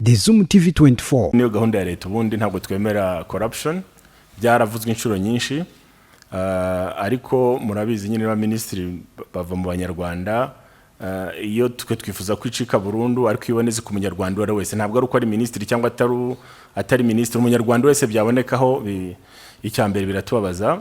The ZOOM TV24 niyo gahunda ya leta ubundi ntabwo twemera corruption byaravuzwe inshuro nyinshi ariko murabizi nyine ba Minisitiri bava mu banyarwanda iyo twifuza kwicika burundu ariko iboneze ku munyarwanda wari wese ntabwo ari uko ari Minisitiri cyangwa atari Minisitiri umunyarwanda wese byabonekaho icyambere biratubabaza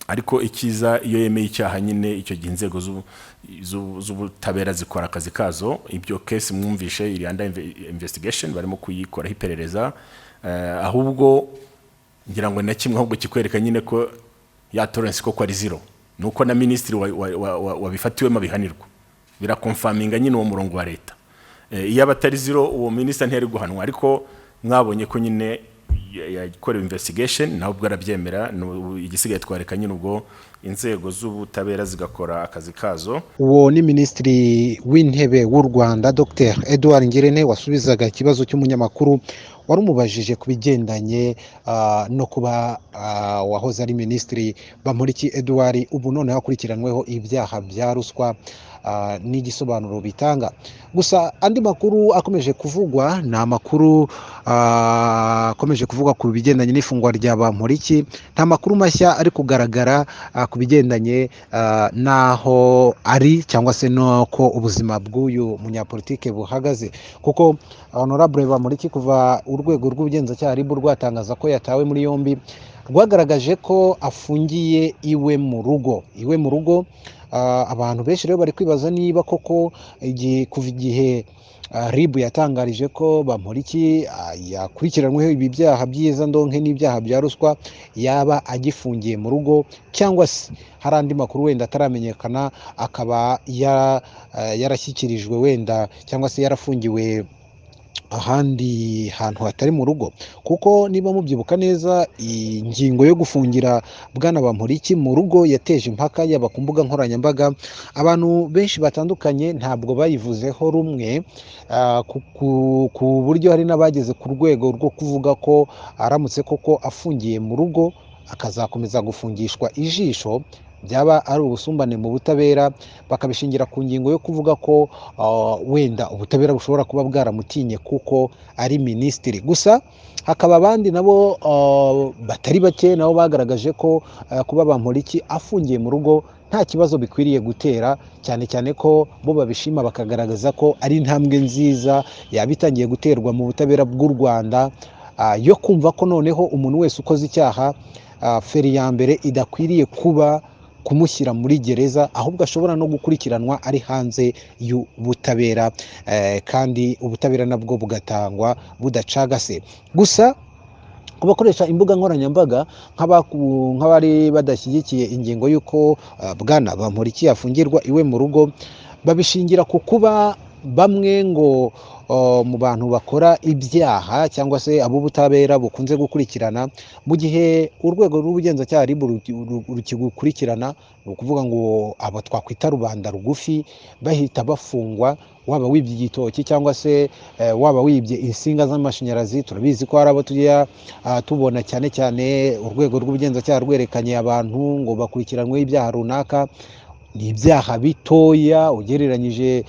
ariko ikiza iyo yemeye icyaha nyine icyo gihe inzego z'ubutabera zikora akazi kazo ibyo case mwumvishe iri under investigation barimo kuyikora hiperereza ahubwo ngira ngo na kimwe ahubwo kikwereka nyine ko ya tolerance ko ari zero nuko na Minisitiri wabifatiwe mabihanirwa birakonfaminga nyine uwo murongo wa leta iyo abatari zero uwo Minisitiri ntiyari guhanwa ariko mwabonye ko nyine yakorewe investigation naho ubwo arabyemera igisigaye twareka nyine ubwo inzego z'ubutabera zigakora akazi kazo. Uwo ni Minisitiri w'intebe w'u Rwanda Dr Edouard Ngirente wasubizaga ikibazo cy'umunyamakuru warumubajije kubigendanye no kuba wahoze ari Minisitiri Bamporiki Edouard ubu none hakurikiranweho ibyaha bya ruswa n'igisobanuro bitanga. Gusa andi makuru akomeje kuvugwa na makuru akomeje kuvugwa ku bigendanye n'ifungwa rya Bamporiki, nta makuru mashya ari kugaragara ku bigendanye naho ari cyangwa se no ko ubuzima bw'uyu munyapolitike buhagaze, kuko honorable Bamporiki kuva urwego rw'ubugenzacyaha RIB rwatangaza ko yatawe muri yombi rwagaragaje ko afungiye iwe mu rugo. Abantu benshi rero bari kwibaza niba koko kuva igihe RIB yatangarije ko Bamporiki yakurikiranweho ibi byaha byiza ndonke n'ibyaha bya ruswa yaba agifungiye mu rugo cyangwa se hari andi makuru wenda ataramenyekana akaba yarashyikirijwe wenda cyangwa se yarafungiwe ahandi hantu hatari mu rugo. Kuko niba mubyibuka neza ingingo yo gufungira bwana Bamporiki mu rugo yateje impaka yaba ku mbuga nkoranyambaga, abantu benshi batandukanye ntabwo bayivuzeho rumwe ku buryo hari n'abageze ku rwego rwo kuvuga ko aramutse koko afungiye mu rugo akazakomeza gufungishwa ijisho byaba ari ubusumbane mu butabera, bakabishingira ku ngingo yo kuvuga ko wenda ubutabera bushobora kuba bwaramutinye kuko ari Minisitiri. Gusa hakaba abandi nabo batari bake nabo bagaragaje ko kuba Bamporiki afungiye mu rugo nta kibazo bikwiriye gutera, cyane cyane ko bo babishima bakagaragaza ko ari intambwe nziza yabitangiye guterwa mu butabera bw'u Rwanda yo kumva ko noneho umuntu wese ukoze icyaha feri ya mbere idakwiriye kuba kumushyira muri gereza, ahubwo ashobora no gukurikiranwa ari hanze y'ubutabera kandi ubutabera nabwo bugatangwa budacagase. Gusa kubakoresha imbuga nkoranyambaga nk'abari badashyigikiye ingingo y'uko bwana Bamporiki yafungirwa iwe mu rugo babishingira ku kuba bamwe ngo mu bantu bakora ibyaha cyangwa se ab'ubutabera bukunze gukurikirana mu gihe urwego rw'ubugenzacyaha RIB rukigukurikirana, ni ukuvuga ngo abo twakwita rubanda rugufi bahita bafungwa, waba wibye igitoki cyangwa se waba wibye insinga z'amashanyarazi. Turabizi ko hari abo tujya tubona cyane cyane urwego rw'ubugenzacyaha rwerekanye abantu ngo bakurikiranweho ibyaha runaka, ni ibyaha bitoya ugereranyije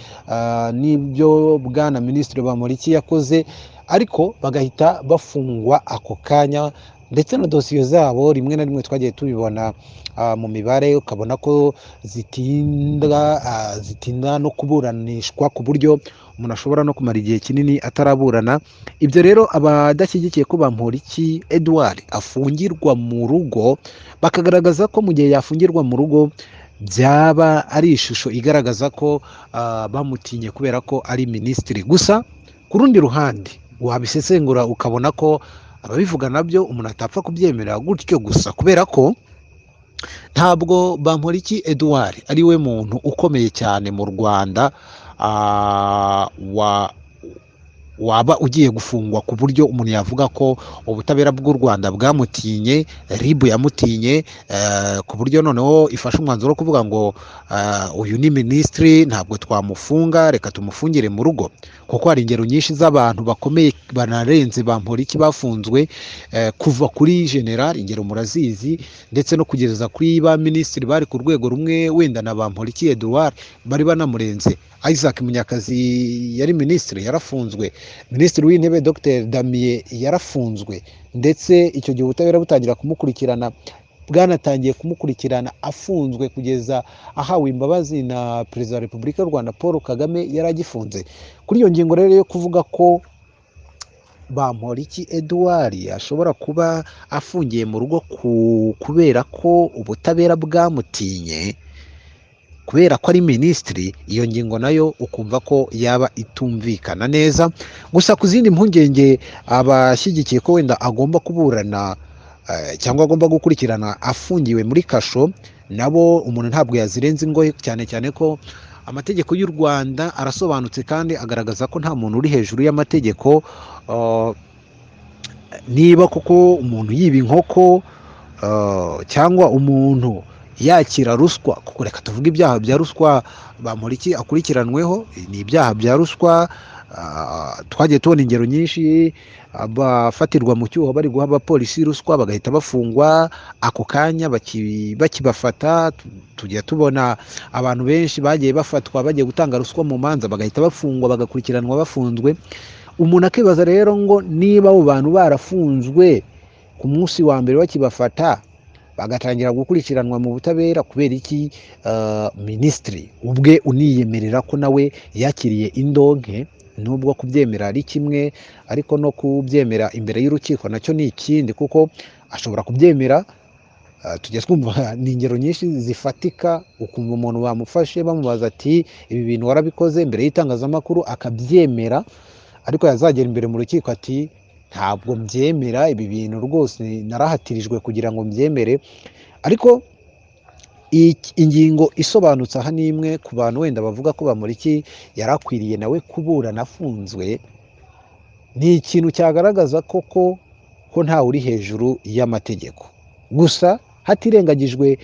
n'ibyo bwana Minisitiri Bamporiki yakoze, ariko bagahita bafungwa ako kanya, ndetse na dosiye zabo rimwe na rimwe twagiye tubibona mu mibare ukabona ko zitinda no kuburanishwa ku buryo umuntu ashobora no kumara igihe kinini ataraburana. Ibyo rero abadashyigikiye ko Bamporiki Edouard afungirwa mu rugo bakagaragaza ko mu gihe yafungirwa mu rugo byaba ari ishusho igaragaza ko bamutinye kubera ko ari Minisitiri. Gusa ku rundi ruhande wabisesengura ukabona ko ababivuga nabyo umuntu atapfa kubyemera gutyo gusa, kubera ko ntabwo Bamporiki Edouard ari we muntu ukomeye cyane mu Rwanda waba ugiye gufungwa ku buryo umuntu yavuga ko ubutabera bw'u Rwanda bwamutinye, RIB yamutinye ku buryo noneho ifashe umwanzuro wo kuvuga ngo uyu ni Minisitiri ntabwo twamufunga, reka tumufungire mu rugo. Kuko hari ingero nyinshi z'abantu bakomeye banarenze Bamporiki bafunzwe kuva kuri general, ingero murazizi, ndetse no kugeza kuri ba Minisitiri bari ku rwego rumwe wenda na Bamporiki Edouard bari banamurenze. Isaac Munyakazi yari Minisitiri yarafunzwe, Minisitiri w'intebe Dr Damien yarafunzwe, ndetse icyo gihe ubutabera butangira kumukurikirana, bwanatangiye kumukurikirana afunzwe kugeza ahawe imbabazi na Perezida wa Repubulika y'u Rwanda Paul Kagame yari agifunze. Kuri iyo ngingo rero yo kuvuga ko Bamporiki Edouard ashobora kuba afungiye mu rugo kubera ko ubutabera bwamutinye, kubera ko ari minisitiri, iyo ngingo nayo ukumva ko yaba itumvikana neza. Gusa ku zindi mpungenge, abashyigikiye ko wenda agomba kuburana cyangwa agomba gukurikirana afungiwe muri kasho, nabo umuntu ntabwo yazirenza ingohe, cyane cyane ko amategeko y'u Rwanda arasobanutse kandi agaragaza ko nta muntu uri hejuru y'amategeko. Niba koko umuntu yiba inkoko cyangwa umuntu yakira ruswa, kuko reka tuvuge ibyaha bya ruswa Bamporiki akurikiranweho ni ibyaha bya ruswa. Twagiye tubona ingero nyinshi, abafatirwa mu cyuho bari guha abapolisi ruswa bagahita bafungwa ako kanya bakibafata. Tujya tubona abantu benshi bagiye bafatwa bagiye gutanga ruswa mu manza bagahita bafungwa bagakurikiranwa bafunzwe. Umuntu akibaza rero ngo niba abo bantu barafunzwe ku munsi wa mbere bakibafata bagatangira gukurikiranwa mu butabera, kubera iki minisitiri ubwe uniyemerera ko nawe yakiriye indonke? Nubwo kubyemera ari kimwe, ariko no kubyemera imbere y'urukiko nacyo ni ikindi, kuko ashobora kubyemera. Tujya twumva ni ingero nyinshi zifatika, ukumva umuntu bamufashe bamubaza ati ibi bintu warabikoze, imbere y'itangazamakuru akabyemera, ariko yazagera imbere mu rukiko ati ntabwo mbyemera, ibi bintu rwose narahatirijwe kugira ngo mbyemere. Ariko ingingo isobanutse aha ni imwe ku bantu wenda bavuga ko Bamporiki yari akwiriye nawe kuburana afunzwe. Ni ikintu cyagaragaza koko ko ntawe uri hejuru y'amategeko. Gusa hatirengagijwe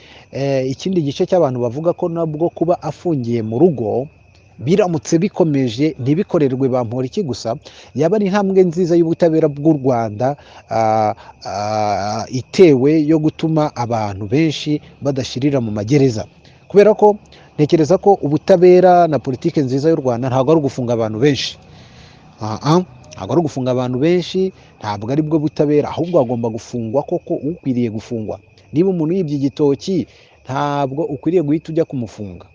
ikindi gice cy'abantu bavuga ko nabwo kuba afungiye mu rugo biramutse bikomeje ntibikorerwe Bamporiki gusa, yaba ari intambwe nziza y'ubutabera bw'u Rwanda itewe yo gutuma abantu benshi badashirira mu magereza. Kubera ko ntekereza ko ubutabera na politiki nziza y'u Rwanda ntabwo ari ugufunga abantu benshi, ntabwo ari ugufunga abantu benshi, ntabwo ari bwo butabera, ahubwo hagomba gufungwa koko ukwiriye gufungwa. Niba umuntu yibye igitoki ntabwo ukwiriye guhita ujya kumufunga,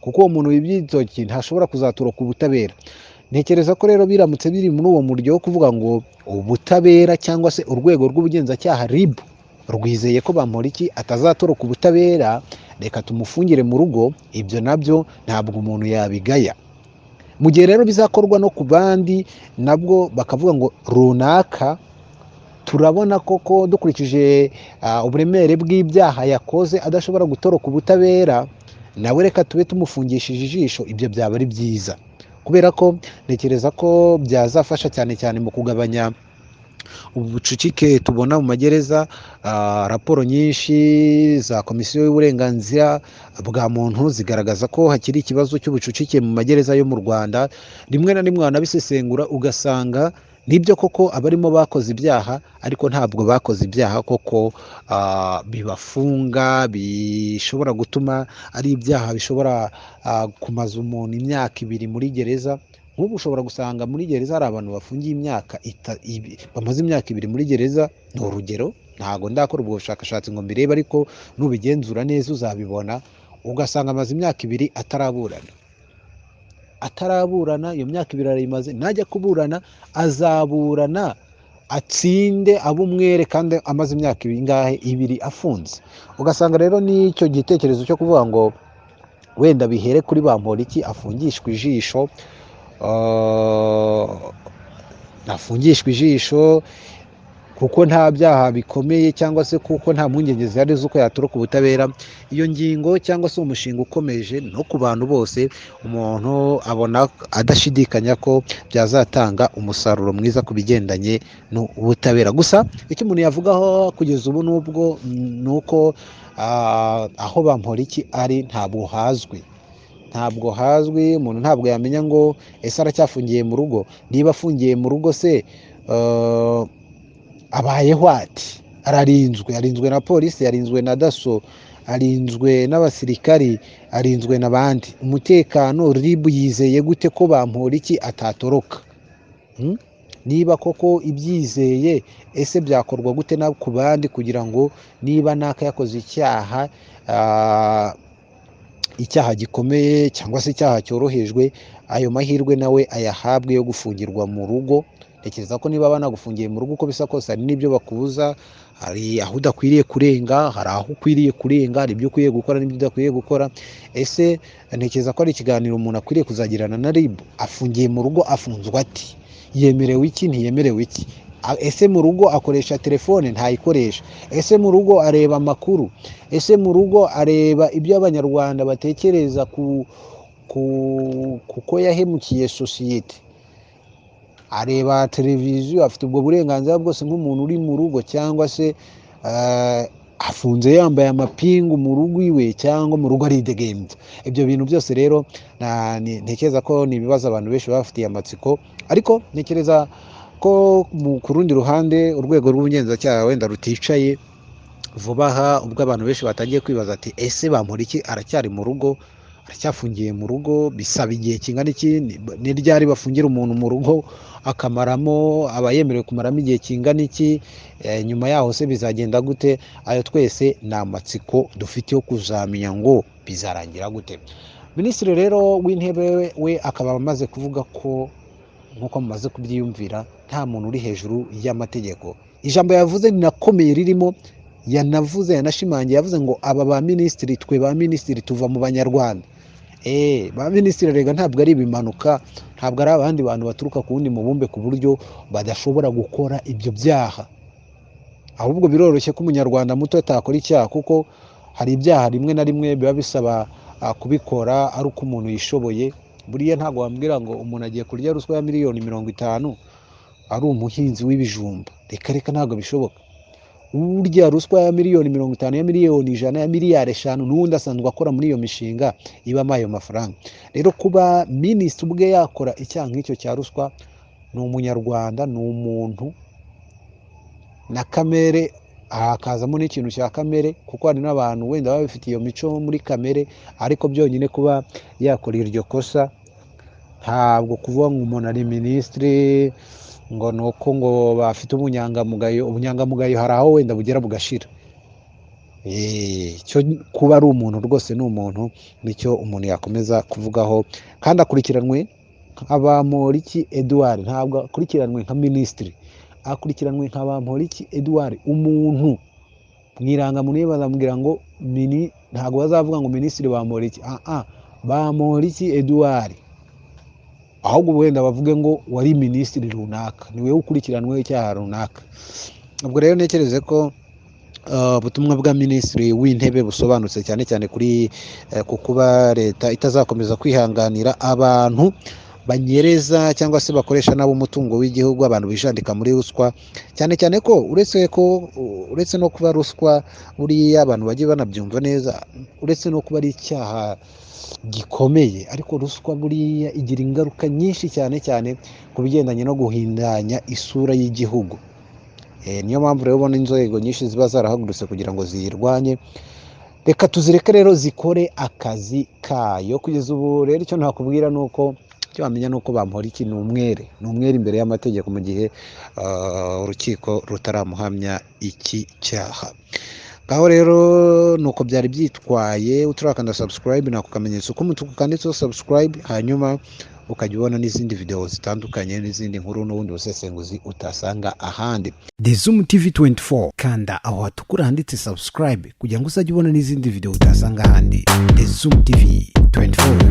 kuko uwo muntu wibye igitoki ntashobora kuzatoroka ubutabera. Ntekereza ko rero biramutse biri muri uwo muryo wo kuvuga ngo ubutabera cyangwa se urwego rw'ubugenzacyaha RIB rwizeye ko Bamporiki atazatoroka ubutabera, reka tumufungire mu rugo, ibyo nabyo ntabwo umuntu yabigaya. Mu gihe rero bizakorwa no ku bandi nabwo bakavuga ngo runaka turabona koko dukurikije uburemere bw'ibyaha yakoze adashobora gutoroka ubutabera, nawe reka tube tumufungishije ijisho, ibyo byaba ari byiza. Kubera ko ntekereza ko byazafasha cyane cyane mu kugabanya ubucucike tubona mu magereza. Raporo nyinshi za komisiyo y'uburenganzira bwa muntu zigaragaza ko hakiri ikibazo cy'ubucucike mu magereza yo mu Rwanda. Rimwe na rimwe wanabisesengura ugasanga nibyo koko abarimo bakoze ibyaha, ariko ntabwo bakoze ibyaha koko bibafunga, bishobora gutuma ari ibyaha bishobora kumaza umuntu imyaka 2 muri gereza. Nk'ubu ushobora gusanga muri gereza hari abantu bafungiye bamaze imyaka 2 muri gereza. Ni urugero, ntabwo ndakora ubwo bushakashatsi ngo mbirebe, ariko nubigenzura neza uzabibona, ugasanga amaze imyaka 2 ataraburana. Iyo myaka 2 arayimaze, najya kuburana azaburana atsinde abumwere, kandi amaze imyaka 2 afunze. Ugasanga rero n'icyo gitekerezo cyo kuvuga ngo wenda bihere kuri Bamporiki afungishwe ijisho, afungishwe ijisho kuko nta byaha bikomeye cyangwa se kuko nta mpungenge zihari z'uko yatoroka ubutabera. Iyo ngingo cyangwa se umushinga ukomeje no ku bantu bose, umuntu abona adashidikanya ko byazatanga umusaruro mwiza ku bigendanye n'ubutabera. Gusa icyo umuntu yavugaho kugeza ubu nubwo nuko aho Bamporiki ari ntabwo hazwi, umuntu ntabwo yamenya ngo ese aracyafungiye mu rugo. Niba afungiye mu rugo se abayeho ati? Arinzwe na polisi, arinzwe na daso, arinzwe n'abasirikari, arinzwe n'abandi. Umutekano RIB yizeye gute ko Bamporiki atatoroka? niba koko ibyizeye ese byakorwa gute na ku bandi kugira ngo niba naka yakoze icyaha icyaha gikomeye cyangwa se icyaha cyorohejwe ayo mahirwe nawe ayahabwe yo gufungirwa mu rugo. Tekereza ko niba banagufungiye mu rugo uko bisa kose hari n'ibyo bakubuza, hari aho udakwiriye kurenga, hari aho ukwiriye kurenga, hari ibyo ukwiye gukora n'ibyo udakwiye gukora. Ese ntekereza ko ari ikiganiro umuntu akwiriye kuzagirana na RIB. Afungiye mu rugo afunzwe ati, yemerewe iki ntiyemerewe iki? Ese mu rugo akoresha telefone ntayikoresha? Ese mu rugo areba amakuru? Ese mu rugo areba ibyo abanyarwanda batekereza kuko yahemukiye sosiyete? Areba televiziyo, afite ubwo burenganzira bwose nk'umuntu uri mu rugo, cyangwa se afunze yambaye amapingu mu rugo iwe, cyangwa mu rugo aridegemvya? Ibyo bintu byose rero ntekereza ko ni ibibazo abantu benshi bafitiye amatsiko, ariko ntekereza ko ku rundi ruhande urwego rw'ubugenzacyaha wenda ruticaye vuba aha, ubwo abantu benshi batangiye kwibaza ati ese Bamporiki aracyari mu rugo, aracyafungiye mu rugo, bisaba igihe kingana iki? Ni ryari bafungira umuntu mu rugo akamaramo, aba yemerewe kumaramo igihe kingana iki? Nyuma yaho se bizagenda gute? Ayo twese ni amatsiko dufite yo kuzamenya ngo bizarangira gute. Minisitiri rero w'intebe we akaba amaze kuvuga ko nk'uko mumaze kubyiyumvira nta muntu uri hejuru y'amategeko. Ijambo yavuze rinakomeye ririmo, yanavuze yanashimangiye, yavuze ngo aba ba minisitiri, twe ba minisitiri tuva mu banyarwanda. Ba minisitiri rega ntabwo ari ibimanuka, ntabwo ari abandi bantu baturuka ku wundi mubumbe ku buryo badashobora gukora ibyo byaha. Ahubwo biroroshye ko umunyarwanda muto atakora icyaha, kuko hari ibyaha rimwe na rimwe biba bisaba kubikora ari uko umuntu yishoboye. Buriya ntabwo wambwira ngo umuntu agiye kurya ruswa ya miliyoni 50 ari umuhinzi w'ibijumba. Reka ntabwo bishoboka. Urya ruswa ya miliyoni 50, ya miliyoni 100, ya miliyari 5 n'undi asanzwe akora muri iyo mishinga ibamo ayo mafaranga. Rero kuba minisitiri ubwe yakora icyaha nk'icyo cya ruswa, ni umunyarwanda, ni umuntu na kamere, hakazamo n'ikintu cya kamere, kuko hari n'abantu wenda baba bafite iyo mico muri kamere, ariko byonyine kuba yakora iryo kosa ntabwo kuvuga ngo umuntu ari minisitiri ngo nuko ngo bafite ubunyangamugayo hari aho wenda bugera bugashira. Cyo kuba ari umuntu rwose ni umuntu, nicyo umuntu yakomeza kuvugaho. Kandi akurikiranwe nka Bamporiki Edouard, ntabwo akurikiranwe nka minisitiri, akurikiranwe nka Bamporiki Edouard, umuntu mwirangamuntu. Iyo bazamubwira ngo ntabwo bazavuga ngo minisitiri Bamporiki, Bamporiki Edouard, ahubwo wenda bavuge ngo wari minisitiri runaka, niwe ukurikiranwe icyaha runaka. Ubwo rero ntekereze ko ubutumwa bwa minisitiri w'intebe busobanutse cyane cyane kuri kuba leta itazakomeza kwihanganira abantu banyereza cyangwa se bakoresha nabo umutungo w'igihugu, abantu bijandika muri ruswa. Cyane cyane ko uretse no kuba ruswa buriya abantu bagiye banabyumva neza, uretse no kuba ari icyaha gikomeye, ariko ruswa buriya igira ingaruka nyinshi cyane cyane ku bigendanye no guhindanya isura y'igihugu. Niyo mpamvu rero ubona inzego nyinshi ziba zarahagurutse kugira ngo ziyirwanye. Reka tuzireke rero zikore akazi kayo. Kugeza ubu rero icyo nakubwira nuko icyo wamenya nuko Bamporiki ni umwere imbere y'amategeko mu gihe urukiko rutaramuhamya iki cyaha. Ngaho rero nuko byari byitwaye. Uturakanda subscribe nako kamenyetso k'umutuku kanditseho subscribe, hanyuma ukajya ubona n'izindi video zitandukanye n'izindi nkuru n'ubundi busesenguzi utasanga ahandi. The ZOOM TV24, kanda aho hatukura handitse subscribe kugira ngo uzajye ubona n'izindi video utasanga ahandi. The ZOOM TV24.